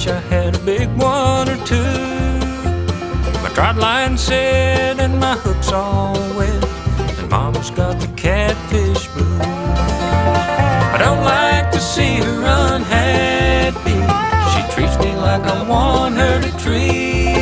wish I had a big one or two. My trot line set and my hook's all wet, and Mama's got the catfish blues. I don't like to see her unhappy. She treats me like I want her to treat.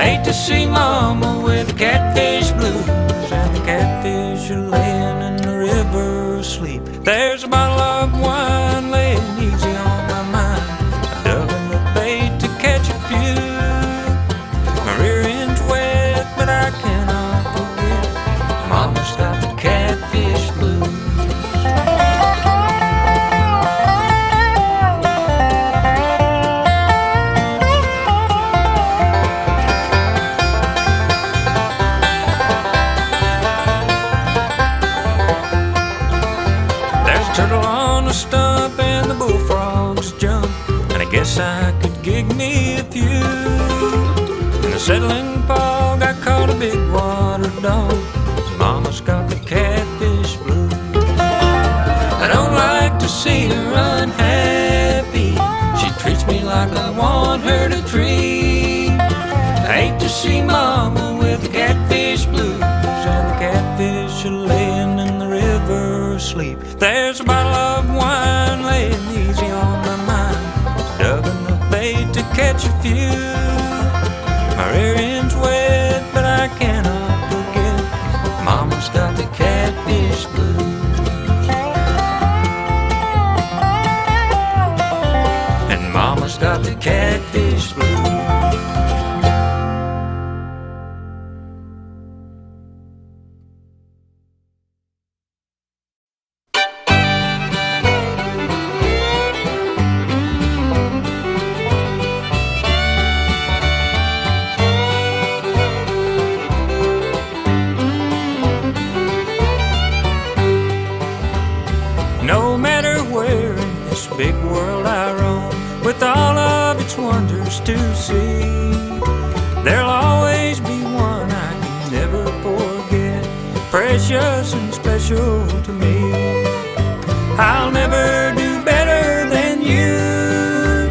Hate to see Mama with the catfish blues, and the catfish are laying in the river asleep. There's a bottle of wine laying easy on my mind. I dug in the bait to catch a few. My rear end's wet, but I cannot forget Mama's got the catfish blues. Turtle on a stump and the bullfrogs jump, and I guess I could gig me a few. In the settling fog I caught a big water dog. Mama's got the catfish blues. I don't like to see her unhappy. She treats me like I want her to treat. I hate to see Mama with the catfish blues, and the catfish are laying in the river asleep. There's a bottle of wine laying easy on my mind. Dug in the bait to catch a few. My rear end's wet, but I cannot forget Mama's got the catfish blues. And Mama's got the catfish blues. No matter where in this big world I roam, with all of its wonders to see, there'll always be one I can never forget, precious and special to me. I'll never do better than you.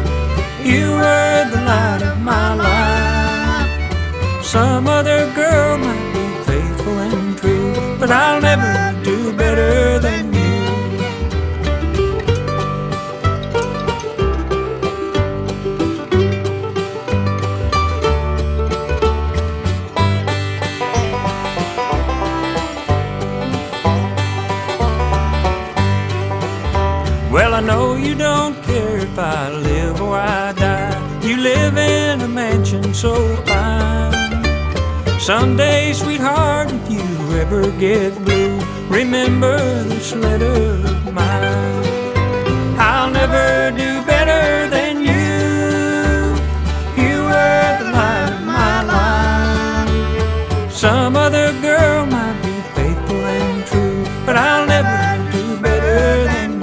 You were the light of my life. Some other girl might be faithful and true, but I'll never do better than you. Well, I know you don't care if I live or I die. You live in a mansion so fine. Someday, sweetheart, if you ever get blue, remember this letter of mine. I'll never do better than you. You were the light of my life. Some other girl might be faithful and true, but I'll never do better than you.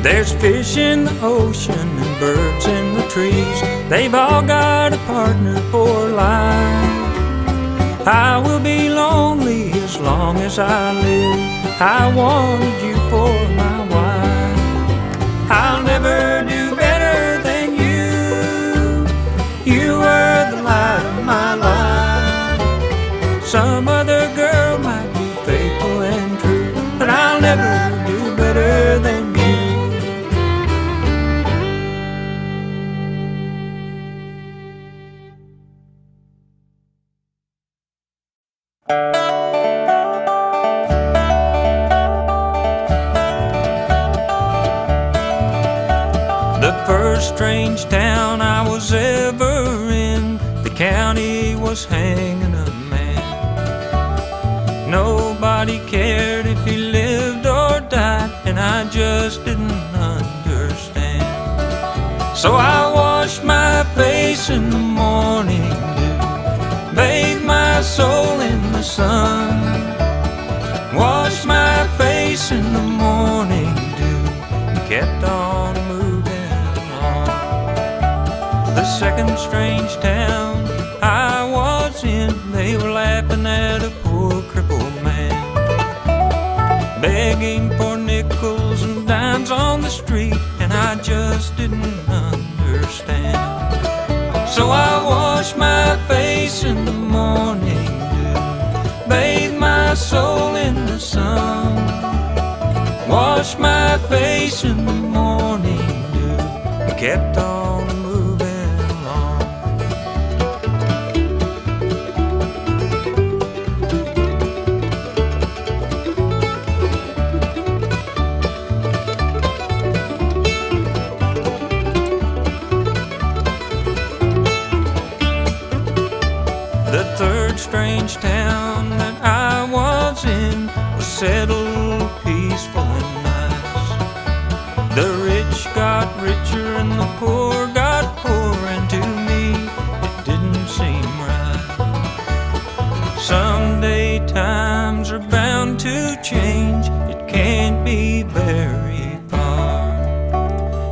There's fish in the ocean and birds in the trees. They've all got a partner for life. I will be lonely as long as I live. I wanted you for my wife. I'll never do better than you. You were the light of my life. Some other girl might be faithful and true, but I'll never do better than you. The first strange town I was ever in, the county was hanging a man. Nobody cared if he lived or died, and I just didn't understand. So I washed my face in the morning dew, bathed my soul in the sun, washed my face in the morning dew, and kept on moving on. in the strange town I was in. They were laughing at a poor crippled man, begging for nickels and dimes on the street, and I just didn't understand. So I washed my face in the morning dew, bathed my soul in the sun, washed my face in the morning dew, and kept on moving along. The third strange town that I was in was settled, peaceful and nice. The rich got richer and the poor got poorer, and to me it didn't seem right. Someday times are bound to change, it can't be very far,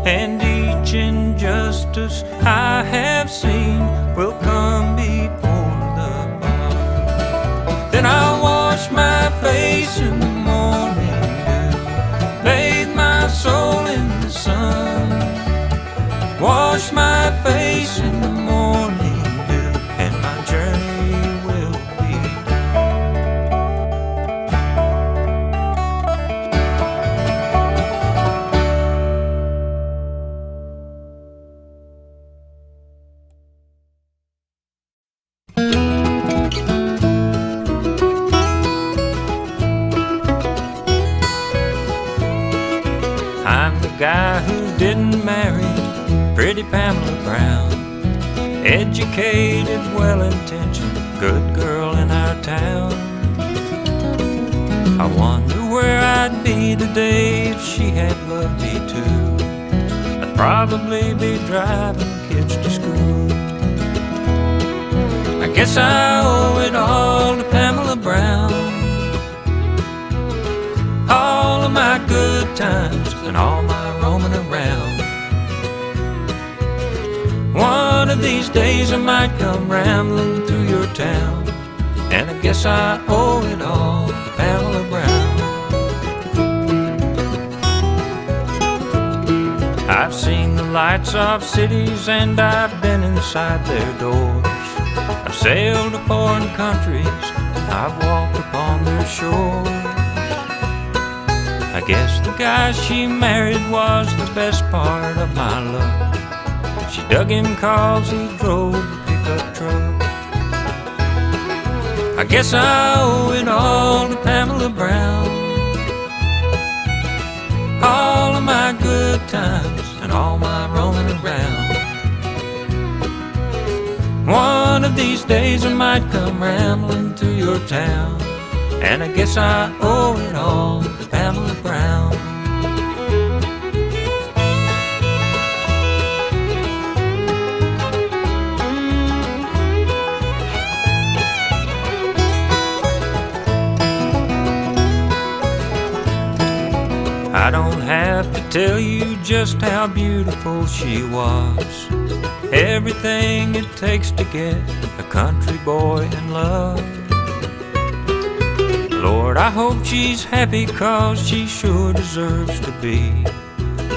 and each injustice I have seen will come before the bar. Then I'll wash my face in the morning dew, bathe my soul in the sun, wash my face in the morning dew, and my journey will be I'm the guy who didn't marry pretty Pamela Brown, educated, well-intentioned, good girl in our town. I wonder where I'd be today if she had loved me too. I'd probably be driving kids to school. I guess I owe it all to Pamela Brown, all of my good times and all my roaming around. One of these days I might come rambling through your town, and I guess I owe it all to Pamela Brown. I've seen the lights of cities and I've been inside their doors. I've sailed to foreign countries, I've walked upon their shores. I guess the guy she married was the best part of my luck. She dug him 'cause he drove the pickup truck. I guess I owe it all to Pamela Brown, all of my good times and all my roaming around. One of these days I might come rambling through your town, and I guess I owe it all to Pamela Brown. I don't have to tell you just how beautiful she was, everything it takes to get a country boy in love. Lord, I hope she's happy 'cause she sure deserves to be,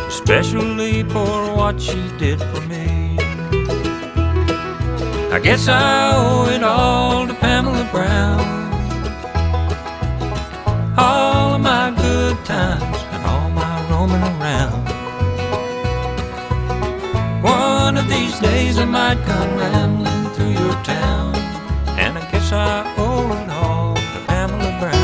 especially for what she did for me. I guess I owe it all to Pamela Brown, all of my good times and all my roaming around. One of these days I might come rambling through your town, and I guess I owe it all to Pamela Brown.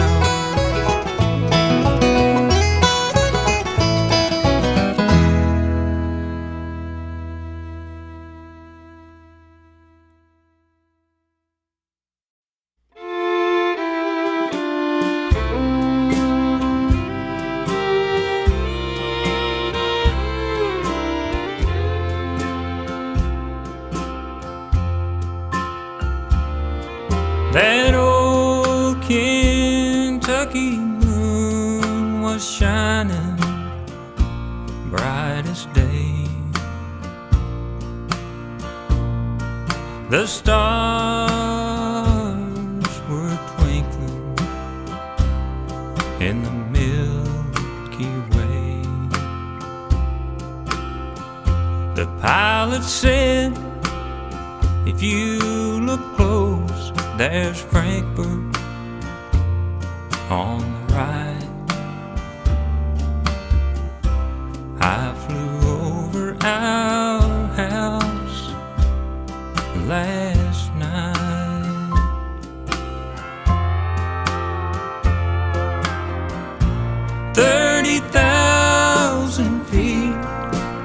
That old Kentucky moon was shining bright as day. The stars were twinkling in the Milky Way. The pilot said, if you look close, there's Frankfurt on the right. I flew over our house last night. $30,000 feet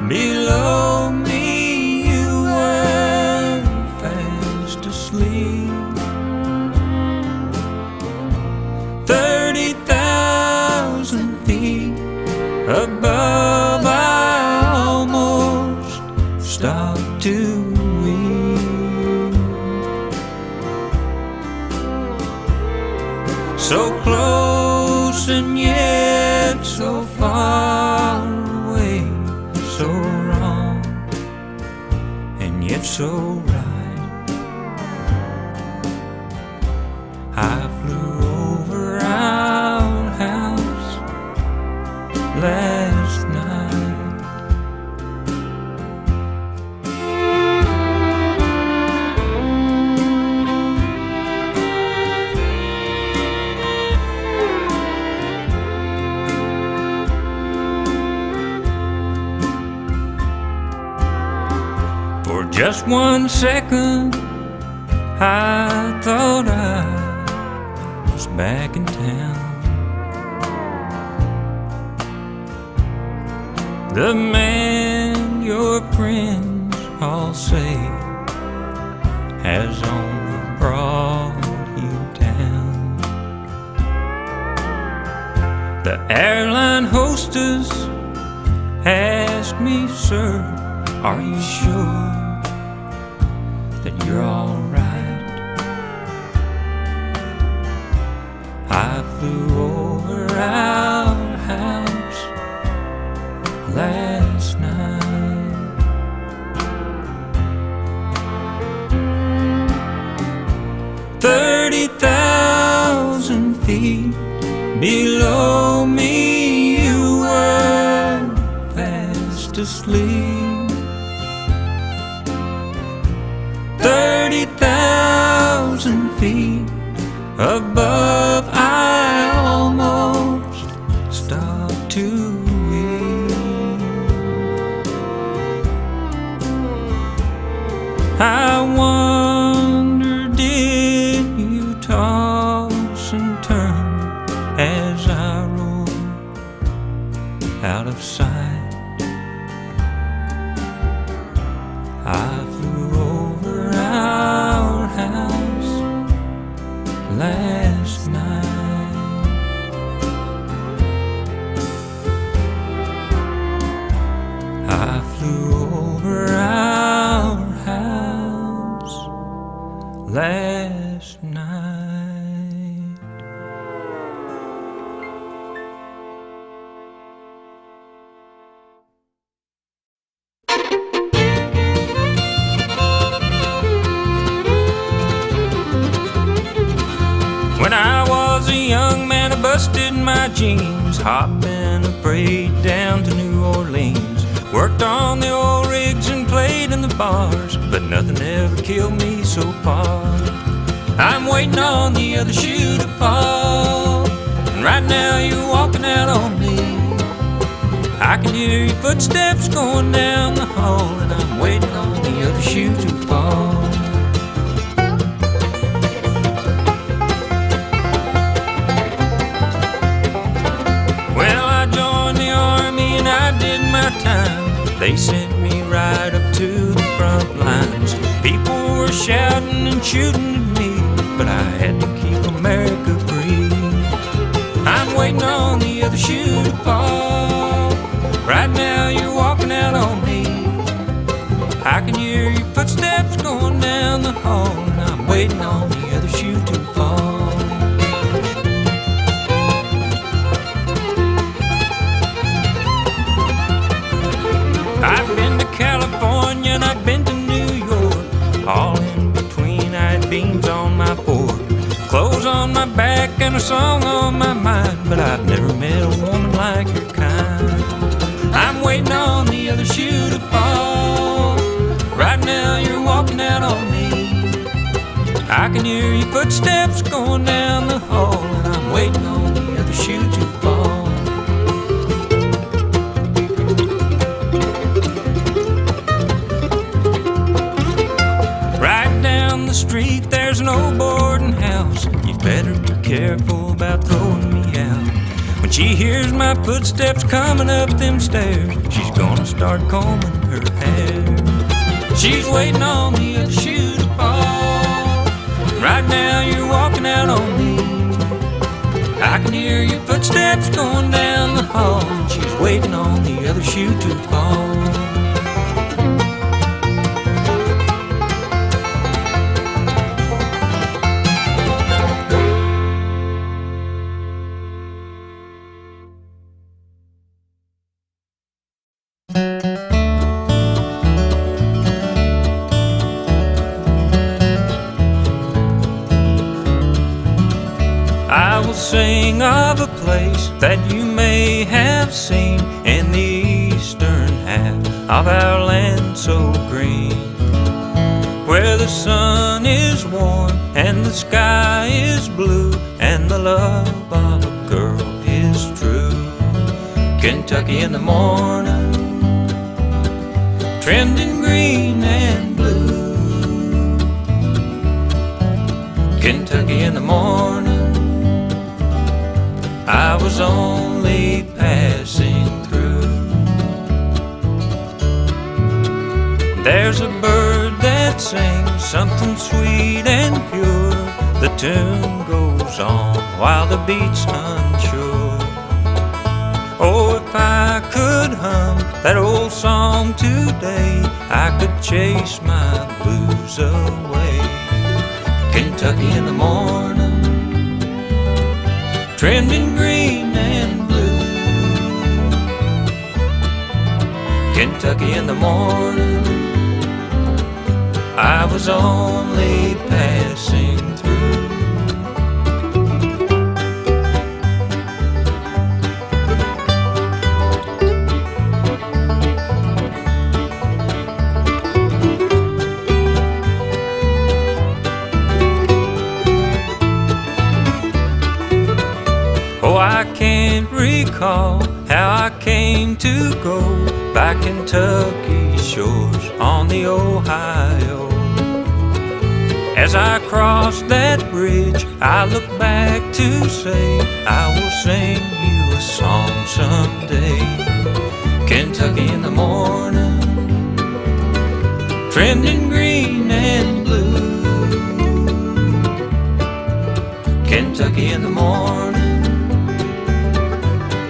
below me, you were fast asleep. 30,000 feet above, I almost stopped to weep. So close and yet so far away, so wrong and yet so right. I flew over our house last night. For just 1 second, I thought I was back in town. The man your friends all say has only brought you down. The airline hostess asked me, sir, are you sure that you're all right? I flew over our house last night. $30,000 feet below me, you were fast asleep. 30,000 feet above, I almost stopped to weep. I wonder, did you toss and turn as I rode out of sight? I flew over our house last night. I flew over our house last night. When I was a young man, I busted my jeans, hopping a freight down to New Orleans. Worked on the oil rigs and played in the bars, but nothing ever killed me so far. I'm waiting on the other shoe to fall, and right now you're walking out on me. I can hear your footsteps going down the hall, and I'm waiting on the other shoe to fall. Time. They sent me right up to the front lines. People were shouting and shooting at me, but I had to keep America free. I'm waiting on the other shoe to fall. Right now you're walking out on me. I can hear your footsteps going down the hall, and I'm waiting on the other shoe to fall. I've been to California and I've been to New York, all in a song on my mind, but I've never met a woman like your kind. I'm waiting on the other shoe to fall. Right now you're walking out on me. I can hear your footsteps going down the hall, and I'm waiting on the other shoe to fall. Right down the street there's an old boarding house. You better be careful about throwing me out. When she hears my footsteps coming up them stairs, she's gonna start combing her hair. She's waiting on the other shoe to fall. Right now you're walking out on me. I can hear your footsteps going down the hall. She's waiting on the other shoe to fall. I will sing of a place that you may have seen in the eastern half of our land so green, where the sun is warm and the sky is blue and the love of a girl is true. Kentucky in the morning, trimmed in green and blue. Kentucky in the morning, I was only passing through. There's a bird that sings something sweet and pure. The tune goes on while the beat's unsure. Oh, if I could hum that old song today, I could chase my blues away. Kentucky in the morning, trimmed in green and blue. Kentucky in the morning, I was only passing through. Oh, I can't recall how I came to go by Kentucky's shores on the Ohio. As I crossed that bridge, I look back to say I will sing you a song someday. Kentucky in the morning, trimmed in green and blue. Kentucky in the morning,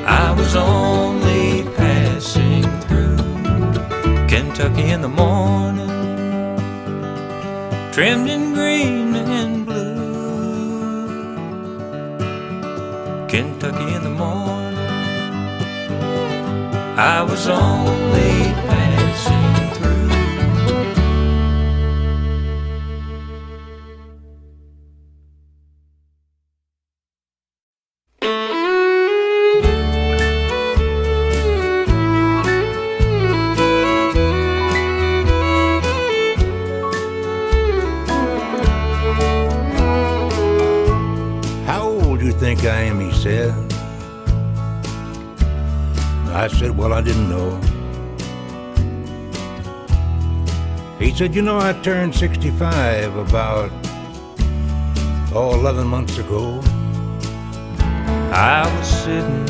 I was only passing through. Kentucky in the morning, trimmed in green and blue. Kentucky in the morning, I was only passing through. Think I am, he said. I said, well, I didn't know. He said, you know, I turned 65 about 11 months ago. I was sitting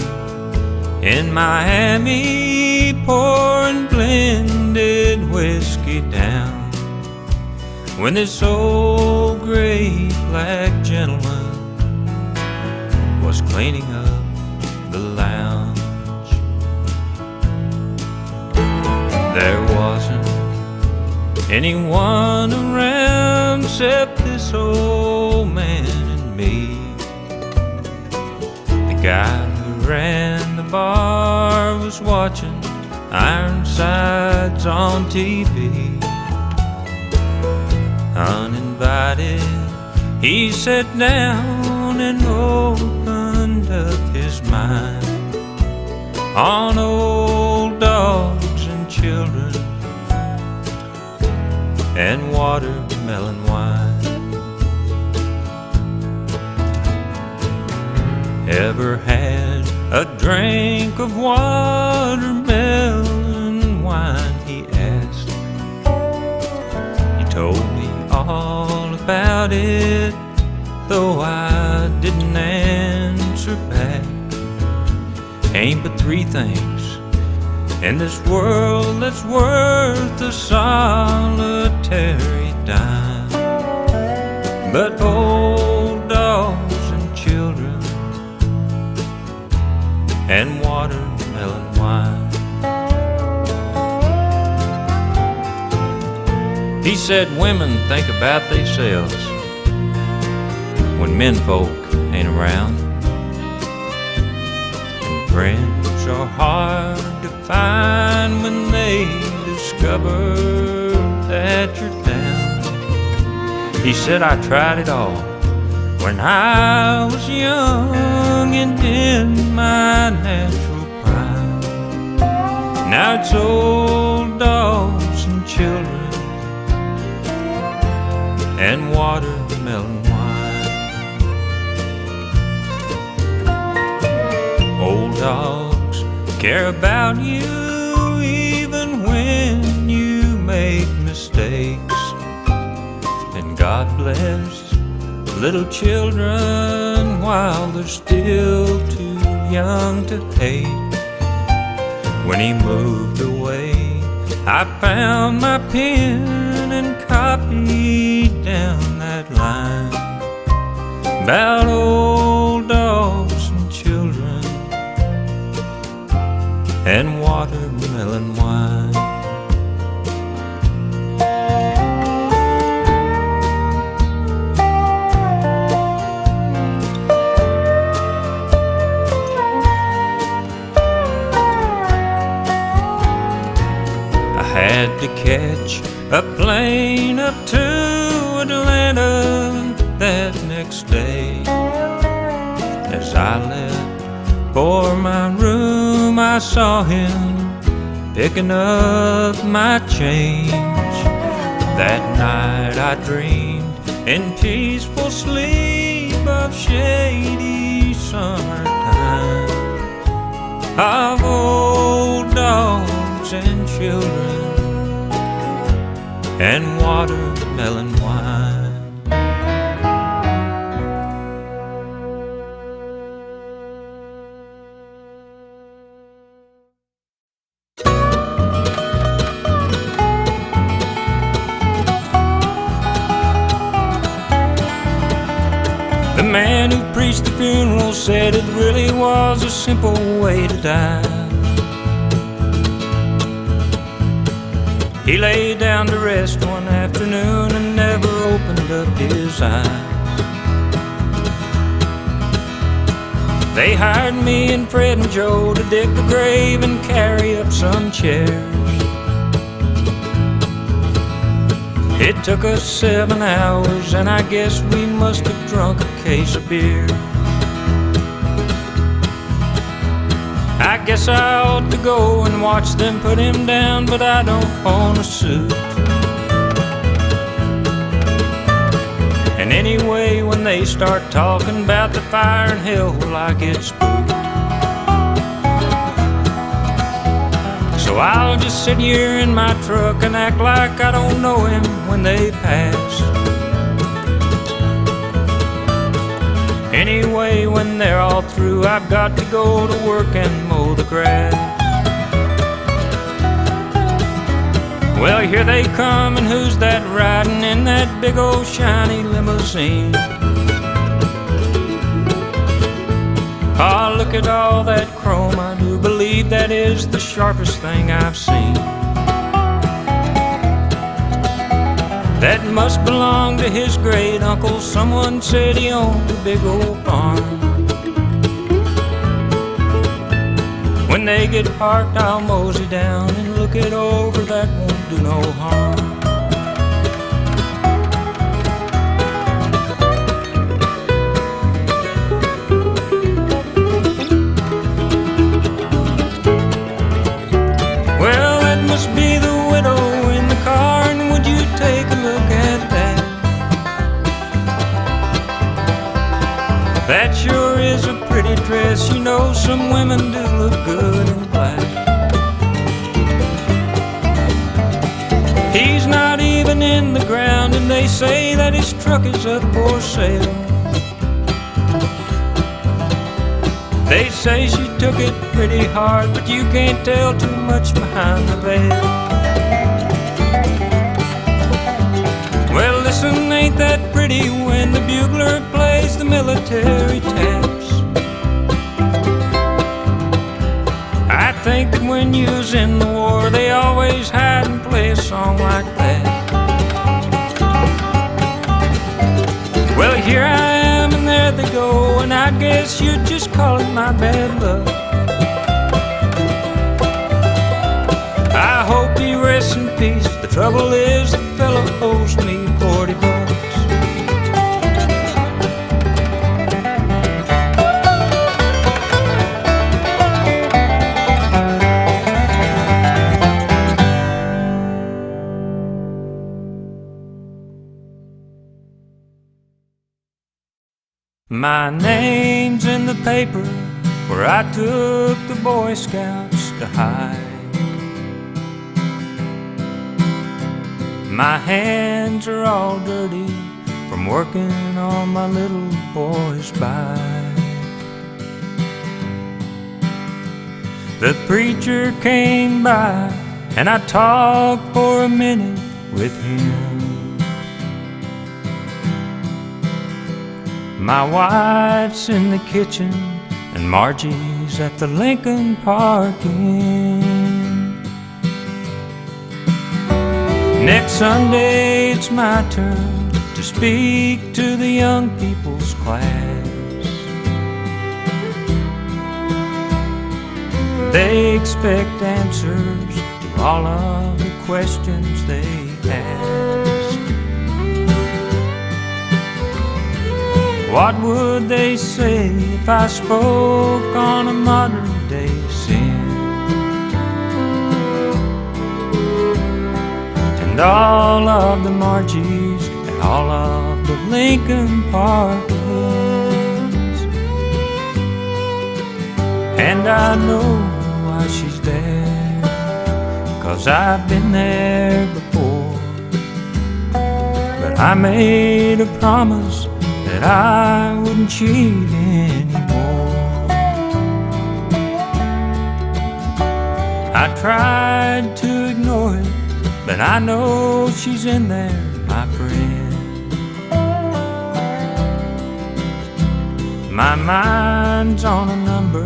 in Miami pouring blended whiskey down when this old gray black gentleman was cleaning up the lounge. There wasn't anyone around except this old man and me. The guy who ran the bar was watching Ironsides on TV. Uninvited, he sat down and opened up his mind on old dogs and children and watermelon wine. Ever had a drink of watermelon wine, he asked. He told me all about it, though I didn't answer back. Ain't but three things in this world that's worth a solitary dime, but old dogs and children and watermelon wine. He said women think about themselves when menfolk ain't around, and friends are hard to find when they discover that you're down. He said I tried it all when I was young and in my natural prime. Now it's old dogs and children and watermelon wine. Old dogs care about you even when you make mistakes, and God bless little children while they're still too young to hate. When he moved away, I found my pen and copied down that line about old dogs and children and watermelon wine. Had to catch a plane up to Atlanta that next day. As I left for my room, I saw him picking up my change. That night I dreamed in peaceful sleep of shady summertime, of old dogs and children and watermelon wine. The man who preached the funeral said it really was a simple way to die. He lay down to rest one afternoon and never opened up his eyes. They hired me and Fred and Joe to dig the grave and carry up some chairs. It took us 7 hours, and I guess we must have drunk a case of beer. I guess I ought to go and watch them put him down, but I don't own a suit. And anyway, when they start talking about the fire and hell, well, I get spooked. So I'll just sit here in my truck and act like I don't know him when they pass. Anyway, when they're all through, I've got to go to work and mow the grass. Well, here they come, and who's that riding in that big old shiny limousine? Oh, look at all that chrome, I do believe that is the sharpest thing I've seen. That must belong to his great uncle. Someone said he owned a big old farm. When they get parked, I'll mosey down and look it over, that won't do no harm. truck is up for sale. They say she took it pretty hard, but you can't tell too much behind the veil. Well, listen, ain't that pretty when the bugler plays the military taps? I think that when you was in the war, they always had and play a song like that. Well, here I am and there they go, and I guess you'd just call it my bad luck. I hope he rests in peace. The trouble is the fellow owes me $40. My name's in the paper where I took the Boy Scouts to hike. My hands are all dirty from working on my little boy's bike. The preacher came by and I talked for a minute with him. My wife's in the kitchen and Margie's at the Lincoln Park Inn. Next Sunday it's my turn to speak to the young people's class. They expect answers to all of the questions they ask. What would they say if I spoke on a modern day sin? And all of the Margies and all of the Lincoln Parkers. And I know why she's there, 'cause I've been there before. But I made a promise that I wouldn't cheat anymore. I tried to ignore it, but I know she's in there, my friend. My mind's on a number,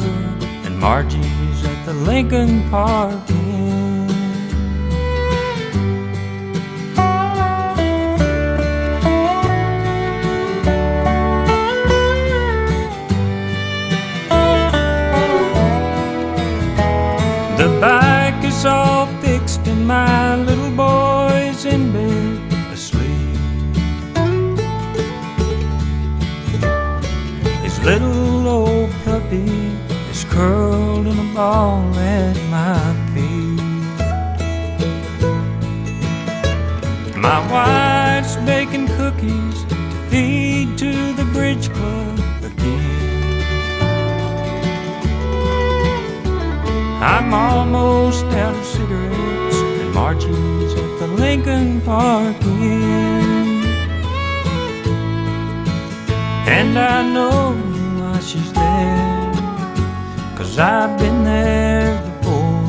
and Margie's at the Lincoln Park Inn. The bike is all fixed and my little boy's in bed asleep. His little old puppy is curled in a ball at my feet. My wife's baking cookies to feed to the bridge club again. I'm almost out of cigarettes and Margie's at the Lincoln Park Inn. And I know why she's there, 'cause I've been there before.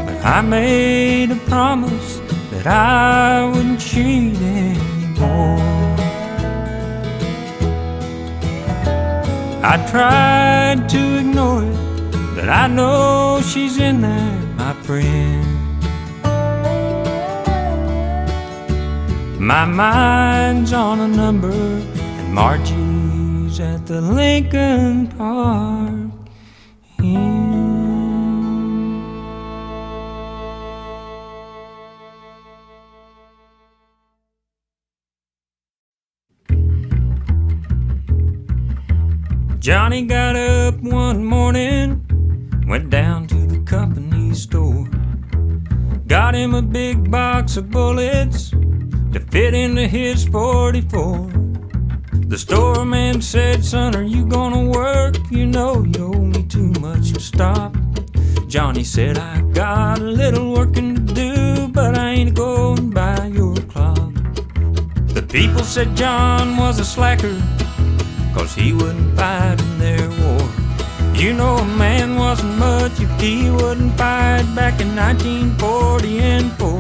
But I made a promise that I wouldn't cheat anymore. I tried to ignore it, but I know she's in there, my friend. My mind's on a number, and Margie's at the Lincoln Park Inn. Johnny got up one morning, went down to the company store, got him a big box of bullets to fit into his 44. The storeman said, "Son, are you gonna work? You know you owe me too much to stop." Johnny said, "I got a little working to do, but I ain't going by your clock." The People said John was a slacker, 'cause he wouldn't fight in their war. You know a man wasn't much if he wouldn't fight back in 1944.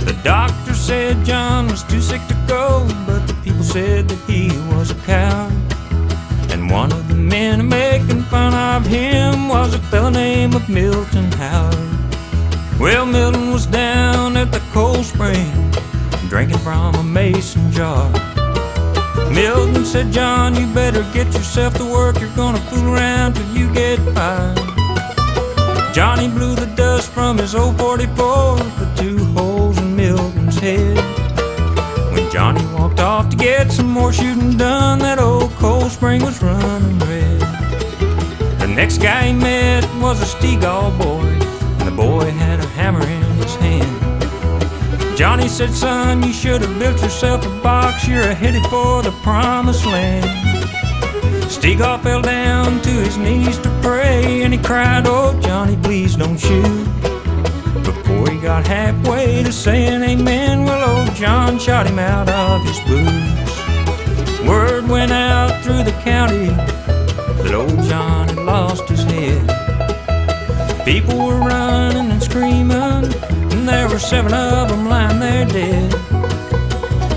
The doctor said John was too sick to go, but the people said that he was a coward. And one of the men making fun of him was a fella named Milton Howard. Well, Milton was down at the cold spring, drinking from a mason jar. Milton said, John, you better get yourself to work. You're gonna fool around till you get fired. Johnny blew the dust from his old 44, put 2 holes in Milton's head. When Johnny walked off to get some more shooting done, that old cold spring was running red. The next guy he met was a Stegall boy, and the boy had a hammer in his hand. Johnny said, son, you should have built yourself a box. You're headed for the promised land. Stegall fell down to his knees to pray, and he cried, oh, Johnny, please don't shoot. Before he got halfway to saying amen, well, old John shot him out of his boots. Word went out through the county that old John had lost his head. People were running and screaming, and there were 7 of them lying there dead.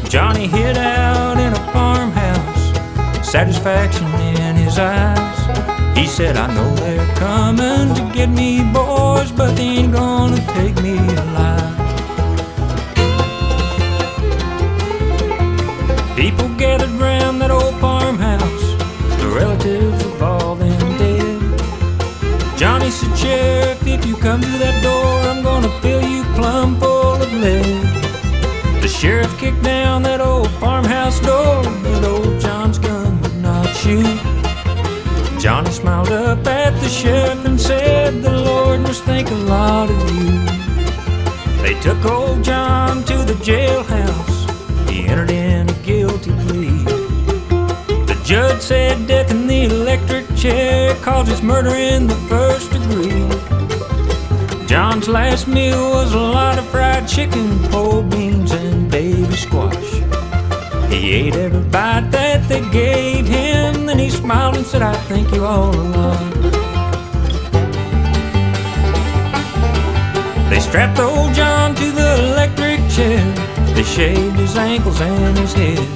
Johnny hid out in a farmhouse, satisfaction in his eyes. He said, I know they're coming to get me, boys, but they ain't gonna take me alive. People gathered round that old farmhouse, the relatives of all them dead. Johnny said, Sheriff, if you come through that door, I'm gonna fill you plumb full of lead. The sheriff kicked down that old farmhouse door, but old John's gun would not shoot. Johnny smiled up at the sheriff and said, the Lord must think a lot of you. They took old John to the jailhouse. He entered in a guilty plea. The judge said death in the electric chair causes murder in the 1st degree. John's last meal was a lot of fried chicken, pole beans, and baby squash. He ate every bite that they gave him, then he smiled and said, I thank you all a lot. They strapped old John to the electric chair. They shaved his ankles and his head.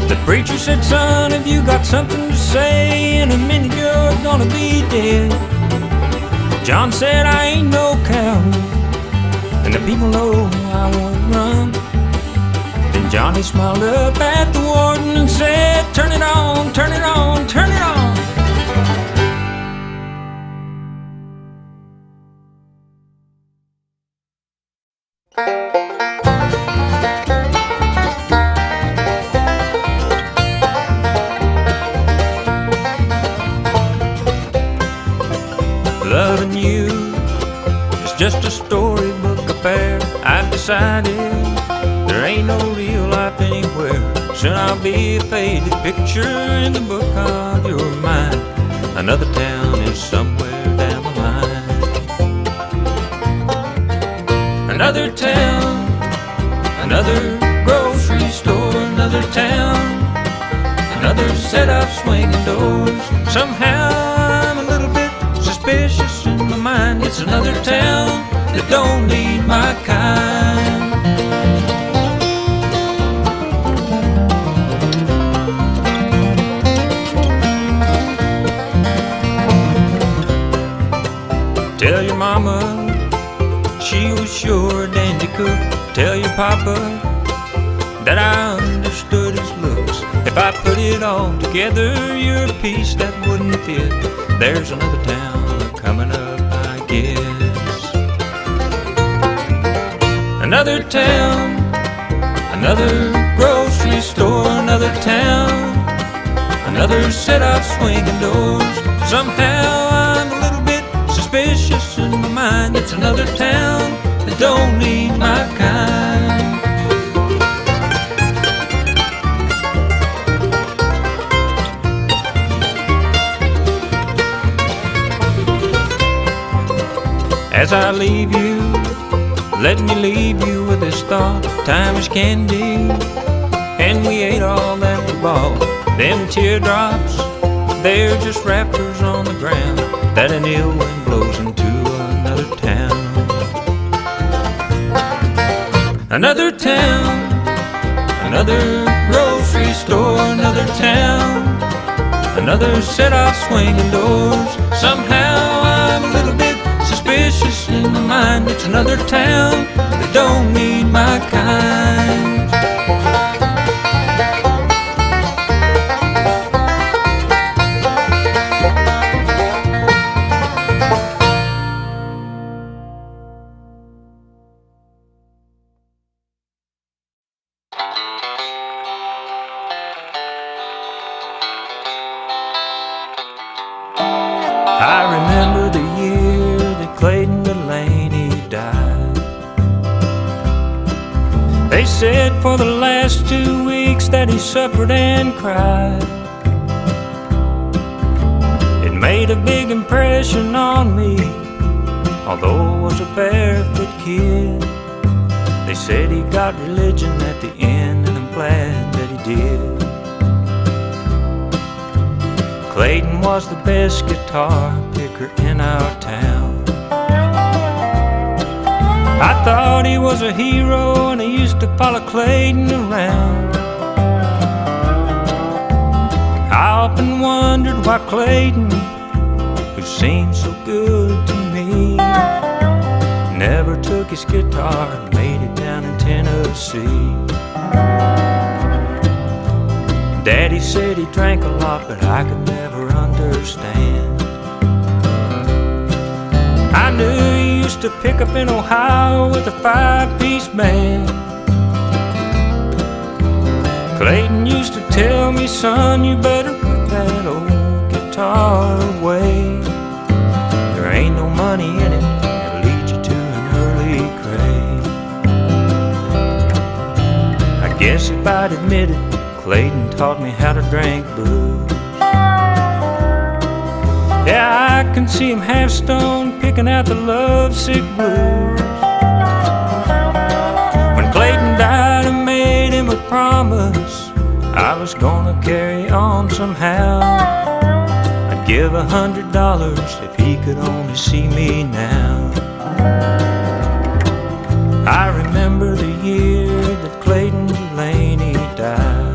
The preacher said, son, have you got something to say? In a minute you're gonna be dead. John said, I ain't no coward, and the people know I won't run. Then Johnny smiled up at the warden and said, turn it on, turn it on, turn it on. Loving you is just a storybook affair. I've decided there ain't no real life anywhere. Soon I'll be a faded picture in the book of your mind. Another town is somewhere down the line. Another town, another grocery store, another town, another set of swinging doors. Somehow I'm a little bit suspicious in my mind. It's another town that don't need my kind. Tell your mama she was sure a dandy cook. Tell your papa that I understood his looks. If I put it all together, you're a piece that wouldn't fit. There's another town coming up, I guess. Another town, another grocery store, another town, another set of swinging doors. Somehow I'm a little bit suspicious in my mind. It's another town that don't need my kind. As I leave you, let me leave you with this thought. Time is candy, and we ate all that we bought. Them teardrops, they're just raptors on the ground that an ill wind blows into another town. Another town, another grocery store, another town, another set of swinging doors. Somehow I'm a little bit suspicious in my mind. It's another town that don't need my kind. I remember the year that Clayton Delaney died. They said for the last 2 weeks that he suffered and cried. It made a big impression on me, although I was a barefoot kid. They said he got religion at the end, and I'm glad that he did. Clayton was the best guitar picker in our town. I thought he was a hero, and I used to follow Clayton around. I often wondered why Clayton, who seemed so good to me, never took his guitar and made it down in Tennessee. Daddy said he drank a lot, but I could never understand. I knew he used to pick up in Ohio with a 5-piece band. Clayton used to tell me, son, you better put that old guitar away. There ain't no money in it, it'll lead you to an early grave. I guess if I'd admit it, Clayton taught me how to drink booze. Yeah, I can see him half stoned picking out the lovesick blues. When Clayton died, I made him a promise I was gonna carry on somehow. I'd give $100 if he could only see me now. I remember the year that Clayton Delaney died.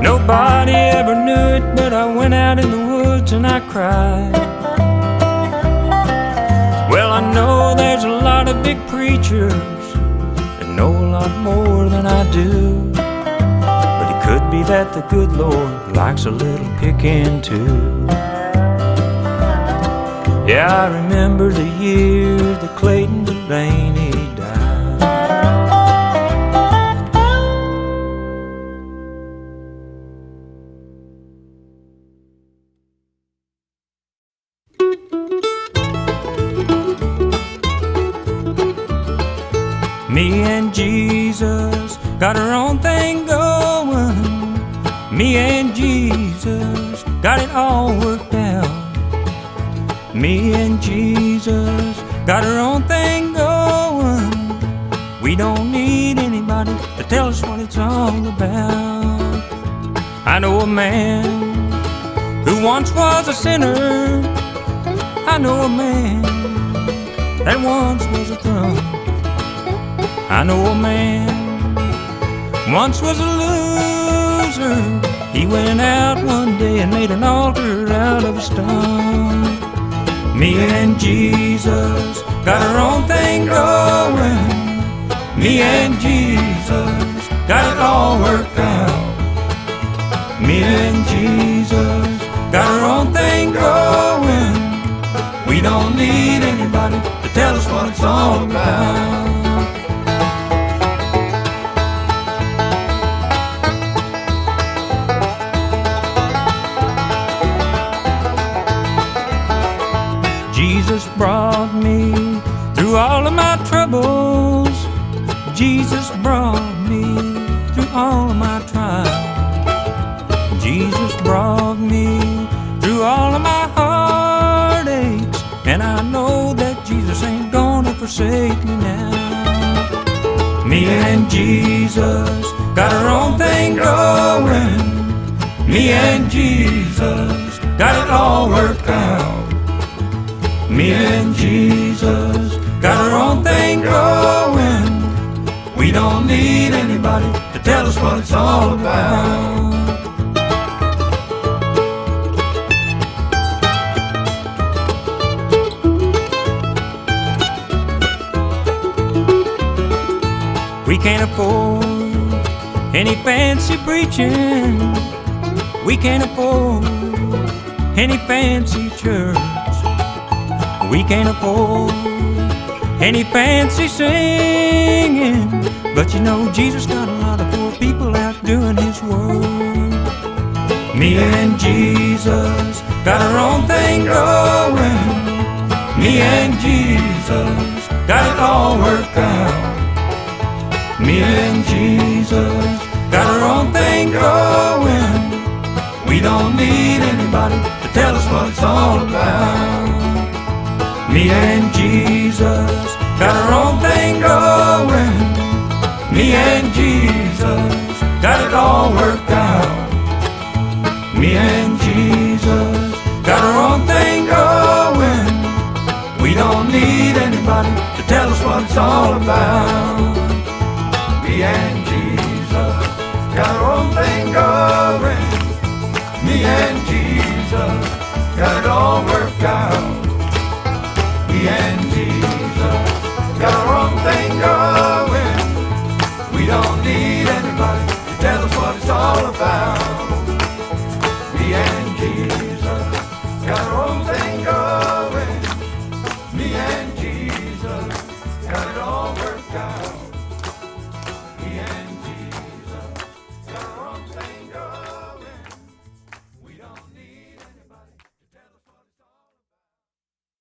Nobody ever knew it, but I went out in the woods and I cried. Well, I know there's a lot of big preachers that know a lot more than I do, but it could be that the good Lord likes a little picking too. Yeah, I remember the year that Clayton Delaney died. Me and Jesus got our own thing going. Me and Jesus got it all worked out. Me and Jesus got our own thing going. We don't need anybody to tell us what it's all about. I know a man who once was a sinner. I know a man that once was a throne. I know a man once was a loser. He went out one day and made an altar out of a stone. Me and Jesus got our own thing going. Me and Jesus got it all worked out. Me and Jesus got our own thing going. We don't need anybody to tell us what it's all about. Jesus brought me through all of my troubles. Jesus brought me through all of my trials. Jesus brought me through all of my heartaches, and I know that Jesus ain't gonna forsake me now. Me Me and Jesus got our own thing going. Me and Jesus got it all worked out. Me and Jesus got our own thing going. We don't need anybody to tell us what it's all about. We can't afford any fancy preaching. We can't afford any fancy church. We can't afford any fancy singing. But you know Jesus got a lot of poor people out doing His work. Me and Jesus got our own thing going. Me and Jesus got it all worked out. Me and Jesus got our own thing going. We don't need anybody to tell us what it's all about. Me and Jesus got our own thing going. Me and Jesus got it all worked out. Me and Jesus got our own thing going. We don't need anybody to tell us what it's all about. Me and Jesus got our own thing going. Me and Jesus got it all